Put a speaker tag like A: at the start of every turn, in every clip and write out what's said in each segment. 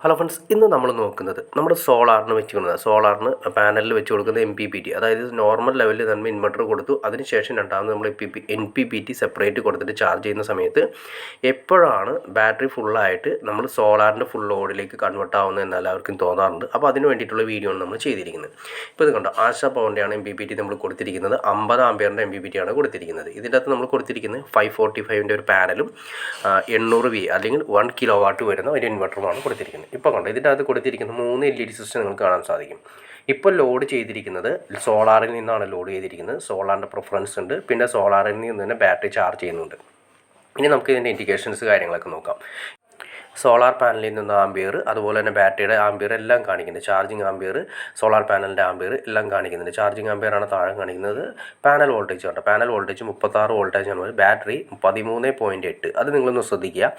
A: Hello friends, ഇന്ന് നമ്മൾ നോക്കുന്നത് നമ്മുടെ സോളാറിന് പാനലിൽ വെച്ച് കൊടുക്കുന്ന MPPT, അതായത് നോർമൽ ലെവലിൽ തന്നെ ഇൻവെർട്ടർ കൊടുത്തു. അതിനുശേഷം രണ്ടാമത് നമ്മൾ NPPT സെപ്പറേറ്റ് കൊടുത്തിട്ട് ചാർജ് ചെയ്യുന്ന സമയത്ത് എപ്പോഴാണ് ബാറ്ററി ഫുള്ളായിട്ട് നമ്മൾ സോളാറിൻ്റെ ഫുൾ ലോഡിലേക്ക് കൺവേർട്ട് ആവുന്നത് എന്ന് എല്ലാവർക്കും തോന്നാറുണ്ട്. അപ്പോൾ അതിന് വേണ്ടിയിട്ടുള്ള വീഡിയോ ആണ് നമ്മൾ ചെയ്തിരിക്കുന്നത്. ഇപ്പോൾ ഇത് കണ്ടോ, ആശാ പവറിൻ്റെയാണ് MPPT നമ്മൾ കൊടുത്തിരിക്കുന്നത്. 50 ആംപിയറിൻ്റെ MPPT ആണ് കൊടുത്തിരിക്കുന്നത്. ഇതിൻ്റെ അകത്ത് നമ്മൾ കൊടുത്തിരിക്കുന്നത് 545ൻ്റെ ഒരു പാനലും 800V അല്ലെങ്കിൽ 1 കിലോവാട്ട് വരുന്ന ഒരു ഇൻവെർട്ടറുമാണ് കൊടുത്തിരിക്കുന്നത്. ഇപ്പോൾ കണ്ടോ, ഇതിൻ്റെ അകത്ത് കൊടുത്തിരിക്കുന്ന 3 LED സിസ്റ്റം നിങ്ങൾക്ക് കാണാൻ സാധിക്കും. ഇപ്പോൾ ലോഡ് ചെയ്തിരിക്കുന്നത് സോളാറിൽ നിന്നാണ് ലോഡ് ചെയ്തിരിക്കുന്നത്. സോളാറിൻ്റെ പ്രിഫറൻസ് ഉണ്ട്, പിന്നെ സോളാറിൽ നിന്ന് തന്നെ ബാറ്ററി ചാർജ് ചെയ്യുന്നുണ്ട്. ഇനി നമുക്ക് ഇതിൻ്റെ ഇൻഡിക്കേഷൻസ് കാര്യങ്ങളൊക്കെ നോക്കാം. സോളാർ പാനലിൽ നിന്ന് ആംബിയർ, അതുപോലെ തന്നെ ബാറ്ററിയുടെ ആംബിയർ എല്ലാം കാണിക്കുന്നുണ്ട്. ചാർജിങ് ആംബിയർ, സോളാർ പാനലിൻ്റെ ആംബിയർ എല്ലാം കാണിക്കുന്നുണ്ട്. ചാർജിങ് ആംബിയറാണ് താഴെ കാണിക്കുന്നത്. പാനൽ വോൾട്ടേജ് കണ്ടോ, പാനൽ വോൾട്ടേജ് 36 വോൾട്ടേജാണ്. ബാറ്ററി 13.8. അത് നിങ്ങളൊന്ന് ശ്രദ്ധിക്കുക.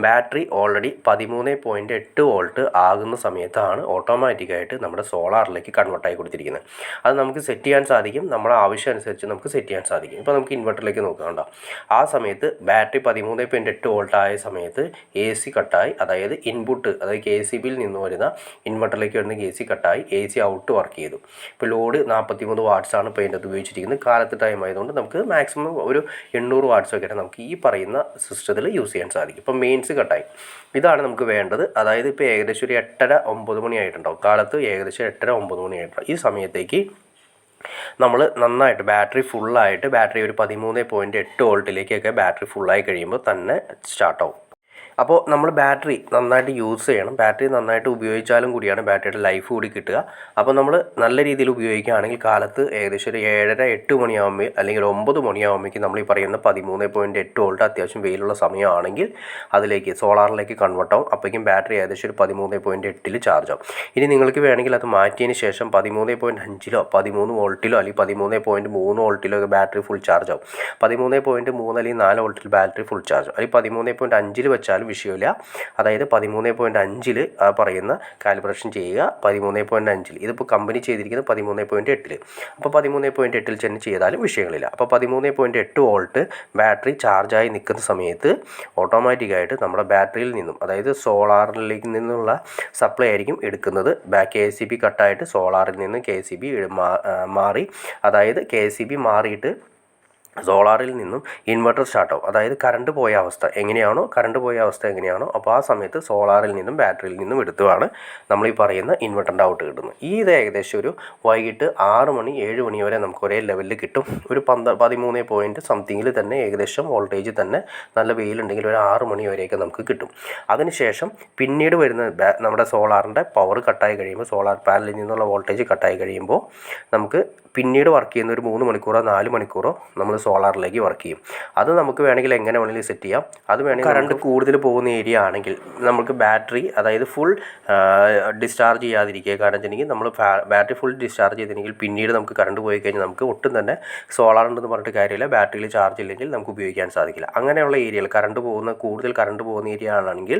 A: ബാറ്ററി ഓൾറെഡി 13.8 വോൾട്ട് ആകുന്ന സമയത്താണ് ഓട്ടോമാറ്റിക്കായിട്ട് നമ്മുടെ സോളാറിലേക്ക് കൺവേർട്ടായി കൊടുത്തിരിക്കുന്നത്. അത് നമുക്ക് സെറ്റ് ചെയ്യാൻ സാധിക്കും, നമ്മുടെ ആവശ്യം അനുസരിച്ച് നമുക്ക് സെറ്റ് ചെയ്യാൻ സാധിക്കും. ഇപ്പോൾ നമുക്ക് ഇൻവെർട്ടറിലേക്ക് നോക്കാം. ആ സമയത്ത് ബാറ്ററി 13.8 വോൾട്ട് ആയ സമയത്ത് AC കട്ടായി, അതായത് ഇൻപുട്ട്, അതായത് KCBയിൽ നിന്ന് വരുന്ന ഇൻവെർട്ടറിലേക്ക് വരുന്ന AC കട്ടായി, AC ഔട്ട് വർക്ക് ചെയ്തു. ഇപ്പോൾ ലോഡ് 43 വാട്ട്സാണ് ഇപ്പോൾ അതിൻ്റെ അത് ഉപയോഗിച്ചിരിക്കുന്നത്. കാലത്ത് ടൈം ആയതുകൊണ്ട് നമുക്ക് മാക്സിമം ഒരു 800 വാട്ട്സ് ഒക്കെ നമുക്ക് ഈ പറയുന്ന സിസ്റ്റത്തിൽ യൂസ് ചെയ്യാൻ സാധിക്കും. ഇപ്പോൾ മെയിൻസ് കട്ടായി, ഇതാണ് നമുക്ക് വേണ്ടത്. അതായത് ഇപ്പോൾ ഏകദേശം ഒരു 8:30-9 മണി ആയിട്ടുണ്ടാവും. കാലത്ത് ഏകദേശം 8:30-9 മണി ആയിട്ടുണ്ടാവും. ഈ സമയത്തേക്ക് നമ്മൾ നന്നായിട്ട് ബാറ്ററി ഒരു 13.8 വോൾട്ടിലേക്കൊക്കെ ബാറ്ററി ഫുള്ളായി കഴിയുമ്പോൾ തന്നെ സ്റ്റാർട്ടാവും. അപ്പോൾ നമ്മൾ ബാറ്ററി നന്നായിട്ട് യൂസ് ചെയ്യണം. ബാറ്ററി നന്നായിട്ട് ഉപയോഗിച്ചാലും കൂടിയാണ് ബാറ്ററിയുടെ ലൈഫ് കൂടി കിട്ടുക. അപ്പോൾ നമ്മൾ നല്ല രീതിയിൽ ഉപയോഗിക്കുകയാണെങ്കിൽ കാലത്ത് ഏകദേശം ഒരു 7:30-8 മണിയാകുമ്പോൾ അല്ലെങ്കിൽ 9 മണിയാകുമ്പോഴേക്കും നമ്മൾ ഈ പറയുന്ന 13.8 വോൾട്ട് അത്യാവശ്യം വെയിലുള്ള സമയമാണെങ്കിൽ അതിലേക്ക് സോളാറിലേക്ക് കൺവേർട്ട് ആവും. അപ്പോഴേക്കും ബാറ്ററി ഏകദേശം ഒരു 13.8 ചാർജ് ആവും. ഇനി നിങ്ങൾക്ക് വേണമെങ്കിൽ അത് മാറ്റിയതിന് ശേഷം 13.5 13 വോൾട്ടിലോ അല്ലെങ്കിൽ 13.3 വോൾട്ടിലോ ബാറ്ററി ഫുൾ ചാർജ് ആവും. 13.3 അല്ലെങ്കിൽ 4 വോൾട്ടിൽ ബാറ്ററി ഫുൾ ചാർജ് ആവും. അല്ലെങ്കിൽ 13.5 വെച്ചാലും വിഷയമില്ല. അതായത് 13.5 പറയുന്ന കാലിബ്രേഷൻ ചെയ്യുക. 13.5 ഇതിപ്പോൾ കമ്പനി ചെയ്തിരിക്കുന്നത് 13.8. അപ്പോൾ 13.8 തന്നെ ചെയ്താലും വിഷയങ്ങളില്ല. അപ്പോൾ 13.8 വോൾട്ട് ബാറ്ററി ചാർജായി നിൽക്കുന്ന സമയത്ത് ഓട്ടോമാറ്റിക്കായിട്ട് നമ്മുടെ ബാറ്ററിയിൽ നിന്നും, അതായത് സോളാറിലേക്ക് നിന്നുള്ള സപ്ലൈ ആയിരിക്കും എടുക്കുന്നത്. KCB കട്ടായിട്ട് സോളാറിൽ നിന്ന് KCB മാറി, അതായത് KCB മാറിയിട്ട് സോളാറിൽ നിന്നും ഇൻവെർട്ടർ സ്റ്റാർട്ടാവും. അതായത് കറണ്ട് പോയ അവസ്ഥ എങ്ങനെയാണോ അപ്പോൾ ആ സമയത്ത് സോളാറിൽ നിന്നും ബാറ്ററിയിൽ നിന്നും എടുത്തുമാണ് നമ്മൾ ഈ പറയുന്ന ഇൻവെർട്ടറിൻ്റെ ഔട്ട് കിട്ടുന്നത്. ഇത് ഏകദേശം ഒരു വൈകിട്ട് 6 മണി 7 മണി വരെ നമുക്ക് ഒരേ ലെവലിൽ കിട്ടും. ഒരു 13 പോയിൻറ്റ് സംതിങ്ങിൽ തന്നെ ഏകദേശം വോൾട്ടേജ് തന്നെ നല്ല വെയിലുണ്ടെങ്കിൽ ഒരു 6 മണി വരെയൊക്കെ നമുക്ക് കിട്ടും. അതിനുശേഷം പിന്നീട് വരുന്ന നമ്മുടെ സോളാറിൻ്റെ പവർ കട്ടായി കഴിയുമ്പോൾ, സോളാർ പാനലിൽ നിന്നുള്ള വോൾട്ടേജ് കട്ടായി കഴിയുമ്പോൾ നമുക്ക് പിന്നീട് വർക്ക് ചെയ്യുന്ന ഒരു 3 മണിക്കൂറോ 4 മണിക്കൂറോ നമ്മൾ സോളാറിലേക്ക് വർക്ക് ചെയ്യും. അത് നമുക്ക് വേണമെങ്കിൽ എങ്ങനെ വേണമെങ്കിലും സെറ്റ് ചെയ്യാം. അത് വേണമെങ്കിൽ കറണ്ട് കൂടുതൽ പോകുന്ന ഏരിയ ആണെങ്കിൽ നമുക്ക് ബാറ്ററി, അതായത് ഫുൾ ഡിസ്ചാർജ് ചെയ്യാതിരിക്കുക. കാരണം വെച്ചിട്ടുണ്ടെങ്കിൽ നമ്മൾ ബാറ്ററി ഫുൾ ഡിസ്ചാർജ് ചെയ്തിട്ടുണ്ടെങ്കിൽ പിന്നീട് നമുക്ക് കറണ്ട് പോയി കഴിഞ്ഞാൽ നമുക്ക് ഒട്ടും തന്നെ സോളാർ ഉണ്ടെന്ന് പറഞ്ഞിട്ട് കാര്യമില്ല, ബാറ്ററിയിൽ ചാർജ് ഇല്ലെങ്കിൽ നമുക്ക് ഉപയോഗിക്കാൻ സാധിക്കില്ല. അങ്ങനെയുള്ള ഏരിയയിൽ കൂടുതൽ കറണ്ട് പോകുന്ന ഏരിയ ആണെങ്കിൽ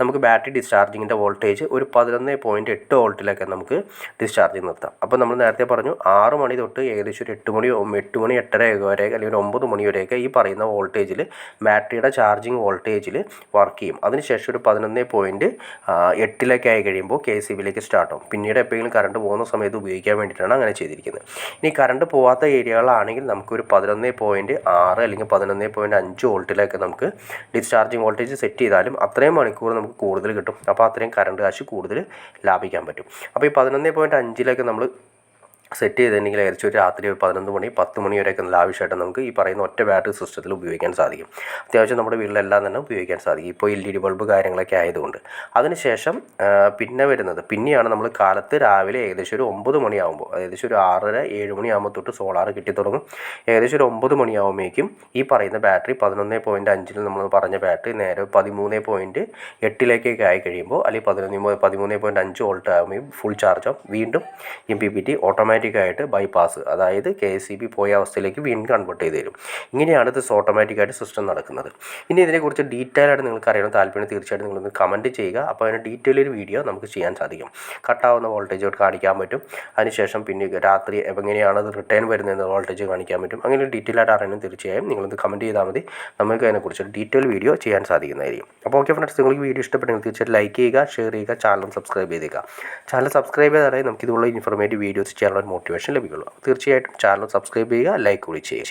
A: നമുക്ക് ബാറ്ററി ഡിസ്ചാർജിങ്ങിൻ്റെ വോൾട്ടേജ് ഒരു 11.8 വോൾട്ടിലൊക്കെ നമുക്ക് ഡിസ്ചാർജ് നിർത്താം. അപ്പോൾ നമ്മൾ നേരത്തെ പറഞ്ഞു 6 മണി തൊട്ട് ഏകദേശം ഒരു 8 മണി 8:30 വരെ അല്ലെങ്കിൽ 9 മണി വരെയൊക്കെ ഈ പറയുന്ന വോൾട്ടേജിൽ ബാറ്ററിയുടെ ചാർജിങ് വോൾട്ടേജിൽ വർക്ക് ചെയ്യും. അതിനുശേഷം ഒരു 11.8 ആയി കഴിയുമ്പോൾ KCBയിലേക്ക് സ്റ്റാർട്ടാവും. പിന്നീട് എപ്പോഴെങ്കിലും കറണ്ട് പോകുന്ന സമയത്ത് ഉപയോഗിക്കാൻ വേണ്ടിയിട്ടാണ് അങ്ങനെ ചെയ്തിരിക്കുന്നത്. ഇനി കറണ്ട് പോകാത്ത ഏരിയകളാണെങ്കിൽ നമുക്കൊരു 11.6 അല്ലെങ്കിൽ 11.5 വോൾട്ടിലൊക്കെ നമുക്ക് ഡിസ്ചാർജിങ് വോൾട്ടേജ് സെറ്റ് ചെയ്താലും അത്രയും മണിക്കൂർ നമുക്ക് കൂടുതൽ കിട്ടും. അപ്പോൾ അത്രയും കറണ്ട് കാശ് കൂടുതൽ ലാഭിക്കാൻ പറ്റും. അപ്പോൾ ഈ 11.5 നമ്മൾ സെറ്റ് ചെയ്തിട്ടുണ്ടെങ്കിൽ ഏകദേശം ഒരു രാത്രി 11 മണി 10 മണി വരെയൊക്കെ ലാവിഷായിട്ട് നമുക്ക് ഈ പറയുന്ന ഒറ്റ ബാറ്ററി സിസ്റ്റത്തിൽ ഉപയോഗിക്കാൻ സാധിക്കും. അത്യാവശ്യം നമ്മുടെ വീട്ടിലെല്ലാം തന്നെ ഉപയോഗിക്കാൻ സാധിക്കും, ഇപ്പോൾ LED ബൾബ് കാര്യങ്ങളൊക്കെ ആയതുകൊണ്ട്. അതിനുശേഷം പിന്നെയാണ് നമ്മൾ കാലത്ത് രാവിലെ ഏകദേശം ഒരു 9 മണിയാകുമ്പോൾ, ഏകദേശം ഒരു 6:30-7 മണിയാകുമ്പോൾ തൊട്ട് സോളാർ കിട്ടിത്തുടങ്ങും. ഏകദേശം ഒരു 9 മണിയാകുമ്പോഴേക്കും ഈ പറയുന്ന ബാറ്ററി 11.5 നമ്മൾ പറഞ്ഞ ബാറ്ററി നേരെ 13.8 ആയി കഴിയുമ്പോൾ, അല്ലെങ്കിൽ 13.5 വോൾട്ട് ആകുമ്പോൾ ഫുൾ ചാർജ് ആവും. വീണ്ടും MPPT ഓട്ടോമാറ്റിക് ഓട്ടോമാറ്റിക്കായിട്ട് ബൈപ്പാസ്, അതായത് KSEB പോയ അവസ്ഥയിലേക്ക് വീണ്ടും കൺവേർട്ട് ചെയ്ത് തരും. ഇങ്ങനെയാണ് ഇത് ഓട്ടോമാറ്റിക്കായിട്ട് സിസ്റ്റം നടക്കുന്നത്. ഇനി ഇതിനെക്കുറിച്ച് ഡീറ്റെയിൽ ആയിട്ട് നിങ്ങൾക്ക് അറിയണം താല്പര്യം തീർച്ചയായിട്ടും നിങ്ങളൊന്ന് കമൻറ്റ് ചെയ്യുക. അപ്പോൾ അതിന് ഡീറ്റെയിൽ ഒരു വീഡിയോ നമുക്ക് ചെയ്യാൻ സാധിക്കും. കട്ടാവുന്ന വോൾട്ടേജ് കാണിക്കാൻ പറ്റും. അതിനുശേഷം പിന്നെ രാത്രി എങ്ങനെയാണ് അത് റിട്ടേൺ വരുന്നത് വോൾട്ടേജ് കാണിക്കാൻ പറ്റും. അങ്ങനെ ഡീറ്റെയിൽ ആയിട്ട് അറിയണം തീർച്ചയായും നിങ്ങളൊന്ന് കമൻറ്റ് ചെയ്താൽ മതി. നമുക്ക് അതിനെക്കുറിച്ച് ഡീറ്റെയിൽ വീഡിയോ ചെയ്യാൻ സാധിക്കുന്നതായിരിക്കും. അപ്പോൾ ഓക്കെ ഫ്രണ്ട്സ്, നിങ്ങൾക്ക് വീഡിയോ ഇഷ്ടപ്പെട്ടെങ്കിൽ തീർച്ചയായിട്ടും ലൈക്ക് ചെയ്യുക, ഷെയർ ചെയ്യുക, ചാനൽ സബ്സ്ക്രൈബ് ചെയ്തേക്കുക. ചാനൽ സബ്സ്ക്രൈബ് ചെയ്താലേ നമുക്ക് ഇതുള്ള ഇൻഫോർമേറ്റീവ് വീഡിയോസ് ചെയ്യാനുള്ള മോട്ടിവേഷൻ ലഭിക്കുള്ളൂ. തീർച്ചയായിട്ടും ചാനൽ സബ്സ്ക്രൈബ് ചെയ്യുക, ലൈക്ക് കൂടി ചെയ്യുക.